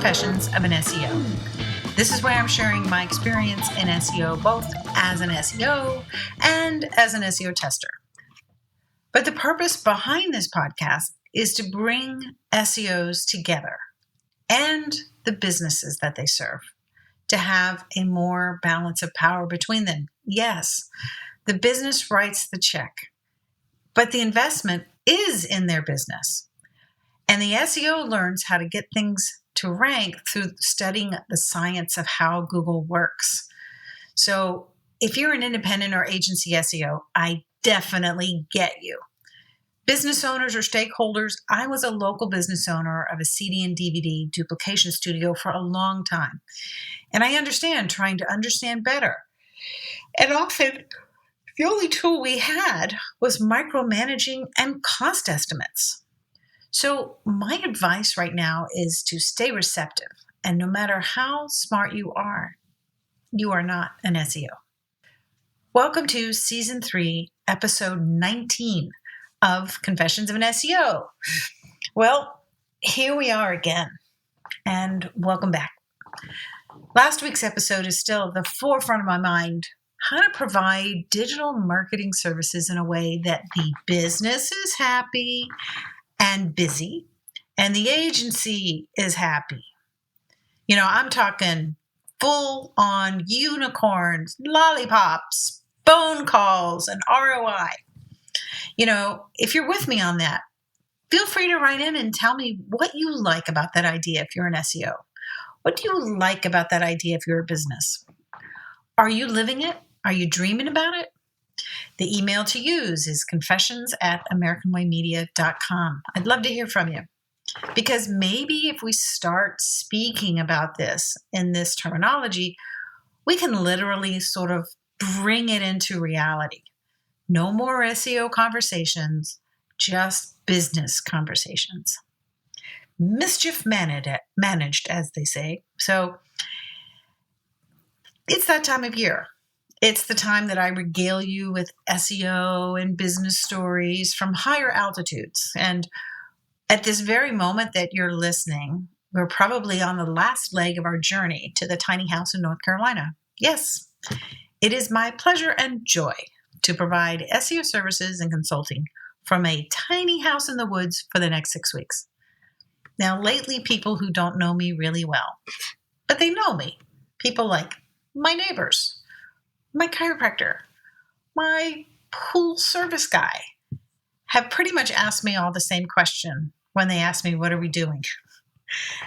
Confessions of an SEO. This is where I'm sharing my experience in SEO, both as an SEO and as an SEO tester. But the purpose behind this podcast is to bring SEOs together and the businesses that they serve to have a more balance of power between them. Yes, the business writes the check, but the investment is in their business. And the SEO learns how to get things to rank through studying the science of how Google works. So if you're an independent or agency SEO, I definitely get you. Business owners or stakeholders, I was a local business owner of a CD and DVD duplication studio for a long time. And I understand trying to understand better. And often, the only tool we had was micromanaging and cost estimates. So my advice right now is to stay receptive. And no matter how smart you are not an SEO. Welcome to Season 3, Episode 19 of Confessions of an SEO. Well, here we are again, and welcome back. Last week's episode is still at the forefront of my mind: how to provide digital marketing services in a way that the business is happy and busy, and the agency is happy. You know, I'm talking full-on unicorns, lollipops, phone calls, and ROI. You know, if you're with me on that, feel free to write in and tell me what you like about that idea if you're an SEO. What do you like about that idea if you're a business? Are you living it? Are you dreaming about it? The email to use is confessions@americanwaymedia.com. I'd love to hear from you, because maybe if we start speaking about this in this terminology, we can literally sort of bring it into reality. No more SEO conversations, just business conversations. Mischief managed, as they say. So it's that time of year. It's the time that I regale you with SEO and business stories from higher altitudes. And at this very moment that you're listening, we're probably on the last leg of our journey to the tiny house in North Carolina. Yes, it is my pleasure and joy to provide SEO services and consulting from a tiny house in the woods for the next 6 weeks. Now, lately, people who don't know me really well, but they know me, people like my neighbors, my chiropractor, my pool service guy, have pretty much asked me all the same question when they ask me, what are we doing?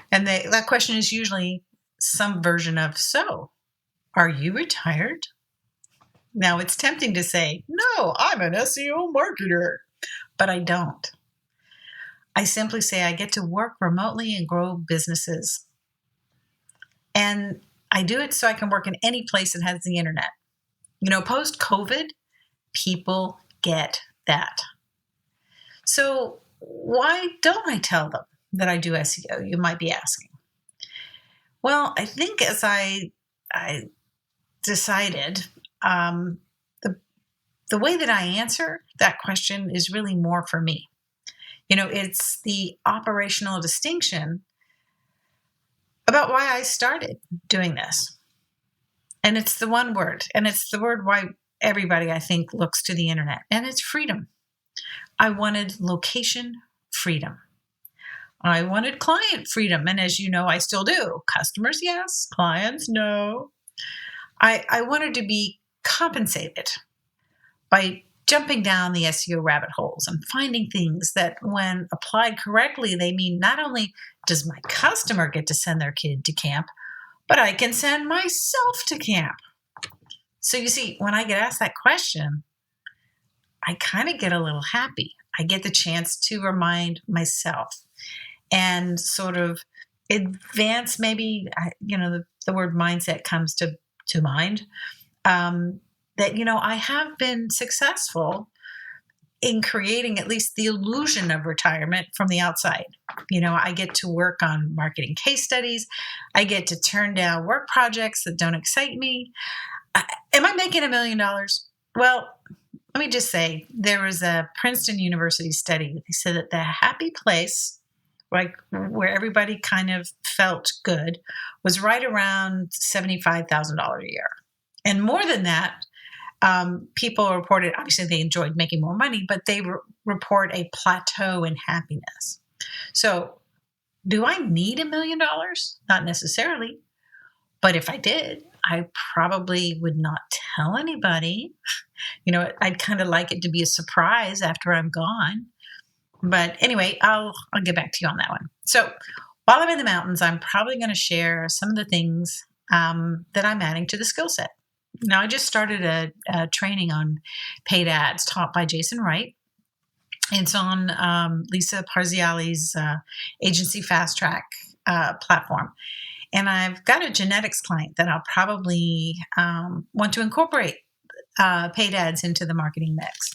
And that question is usually some version of, so, are you retired? Now, it's tempting to say, no, I'm an SEO marketer, but I don't. I simply say I get to work remotely and grow businesses. And I do it so I can work in any place that has the internet. You know, post-COVID, people get that. So why don't I tell them that I do SEO, you might be asking? Well, I think as I decided, the way that I answer that question is really more for me. You know, it's the operational distinction about why I started doing this. And it's the one word, and it's the word why everybody, I think, looks to the internet, and it's freedom. I wanted location freedom. I wanted client freedom, and as you know, I still do. Customers, yes. Clients, no. I wanted to be compensated by jumping down the SEO rabbit holes and finding things that, when applied correctly, they mean not only does my customer get to send their kid to camp, but I can send myself to camp. So you see, when I get asked that question, I kind of get a little happy. I get the chance to remind myself and sort of advance, maybe, the word mindset comes to mind, that, I have been successful in creating at least the illusion of retirement from the outside. I get to work on marketing case studies. I get to turn down work projects that don't excite me. Am I making $1 million? Well, let me just say, there was a Princeton University study. They said that the happy place like where everybody kind of felt good, was right around $75,000 a year. And more than that, people reported, obviously they enjoyed making more money, but they report a plateau in happiness. So do I need $1 million? Not necessarily. But if I did, I probably would not tell anybody. I'd kind of like it to be a surprise after I'm gone. But anyway, I'll get back to you on that one. So while I'm in the mountains, I'm probably going to share some of the things that I'm adding to the skill set. Now, I just started a training on paid ads taught by Jason Wright. It's on Lisa Parziali's agency Fast Track platform. And I've got a genetics client that I'll probably want to incorporate paid ads into the marketing mix.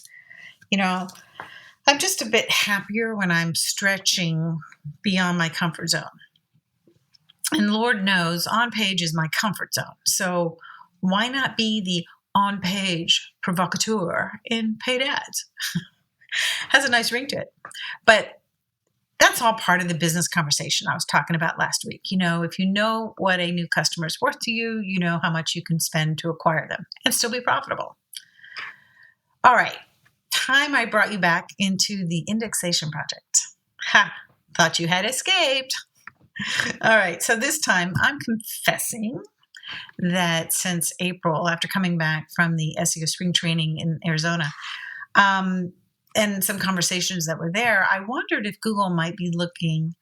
I'm just a bit happier when I'm stretching beyond my comfort zone. And Lord knows, on-page is my comfort zone. So why not be the on-page provocateur in paid ads? Has a nice ring to it. But that's all part of the business conversation I was talking about last week. If you know what a new customer is worth to you, you know how much you can spend to acquire them and still be profitable. All right. Time I brought you back into the indexation project. Ha! Thought you had escaped. All right. So this time I'm confessing that since April, after coming back from the SEO spring training in Arizona, and some conversations that were there, I wondered if Google might be looking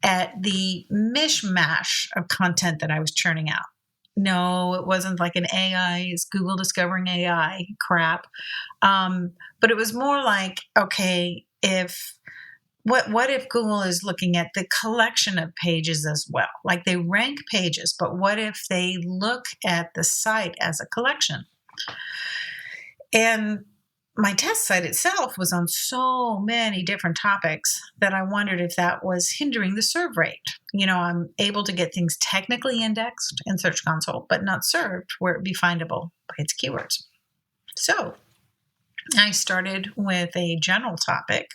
at the mishmash of content that I was churning out. No, it wasn't like an AI, is Google discovering AI crap. But it was more like, okay, what if Google is looking at the collection of pages as well? Like they rank pages, but what if they look at the site as a collection? And my test site itself was on so many different topics that I wondered if that was hindering the serve rate. I'm able to get things technically indexed in Search Console, but not served where it would be findable by its keywords. So I started with a general topic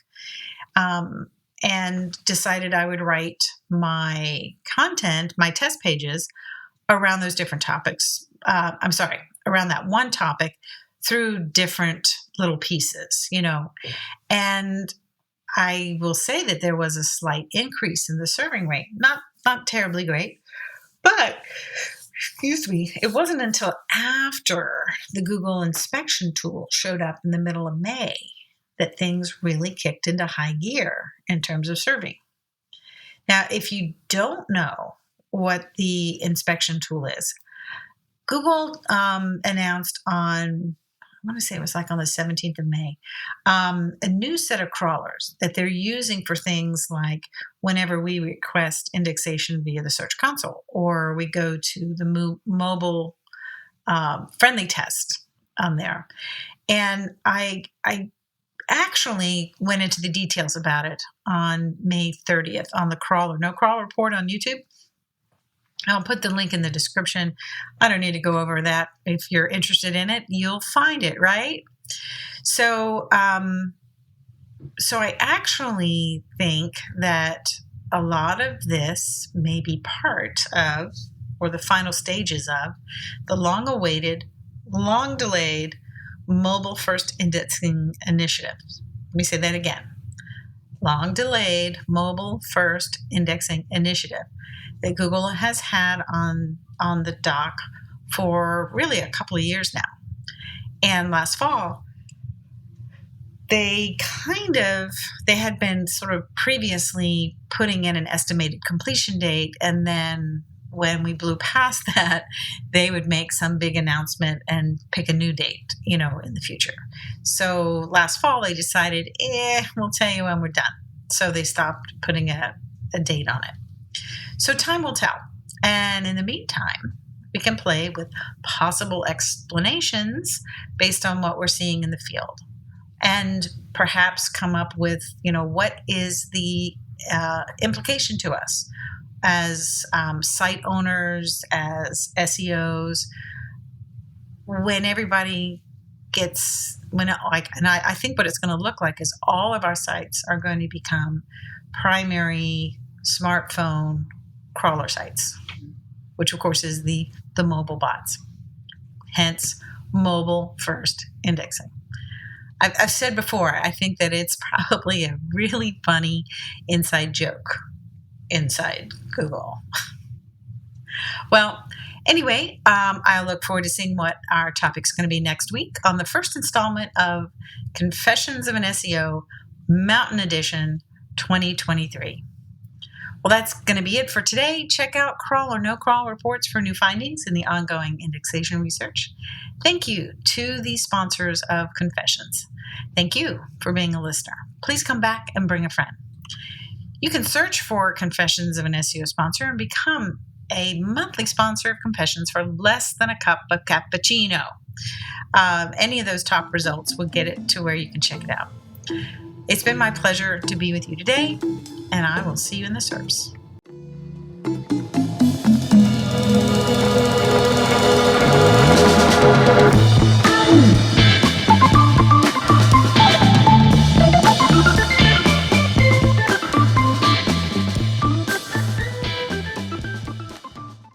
and decided I would write my content, my test pages around those different topics. Around that one topic through different little pieces, and I will say that there was a slight increase in the serving rate, not terribly great, but it wasn't until after the Google inspection tool showed up in the middle of May that things really kicked into high gear in terms of serving. Now, if you don't know what the inspection tool is, Google announced on, I want to say it was like on the 17th of May, a new set of crawlers that they're using for things like whenever we request indexation via the Search Console, or we go to the mobile friendly test on there. And I actually went into the details about it on May 30th on the crawler, No Crawl Report on YouTube. I'll put the link in the description. I don't need to go over that. If you're interested in it, you'll find it, right? So I actually think that a lot of this may be part of, or the final stages of, the long-awaited, long-delayed mobile first indexing initiative. Let me say that again. Long-delayed mobile first indexing initiative that Google has had on the dock for really a couple of years now. And last fall, they had been sort of previously putting in an estimated completion date, and then when we blew past that, they would make some big announcement and pick a new date, in the future. So last fall, they decided, we'll tell you when we're done. So they stopped putting a date on it. So time will tell. And in the meantime, we can play with possible explanations based on what we're seeing in the field, and perhaps come up with, what is the implication to us as site owners, as SEOs, when everybody gets, and I think what it's going to look like is all of our sites are going to become primary smartphone crawler sites, which of course is the mobile bots, hence mobile first indexing. I've said before, I think that it's probably a really funny inside joke inside Google. Well, anyway, I look forward to seeing what our topic's going to be next week on the first installment of Confessions of an SEO Mountain Edition 2023. Well, that's going to be it for today. Check out Crawl or No Crawl reports for new findings in the ongoing indexation research. Thank you to the sponsors of Confessions. Thank you for being a listener. Please come back and bring a friend. You can search for Confessions of an SEO sponsor and become a monthly sponsor of Confessions for less than a cup of cappuccino. Any of those top results will get it to where you can check it out. It's been my pleasure to be with you today, and I will see you in the SERPs.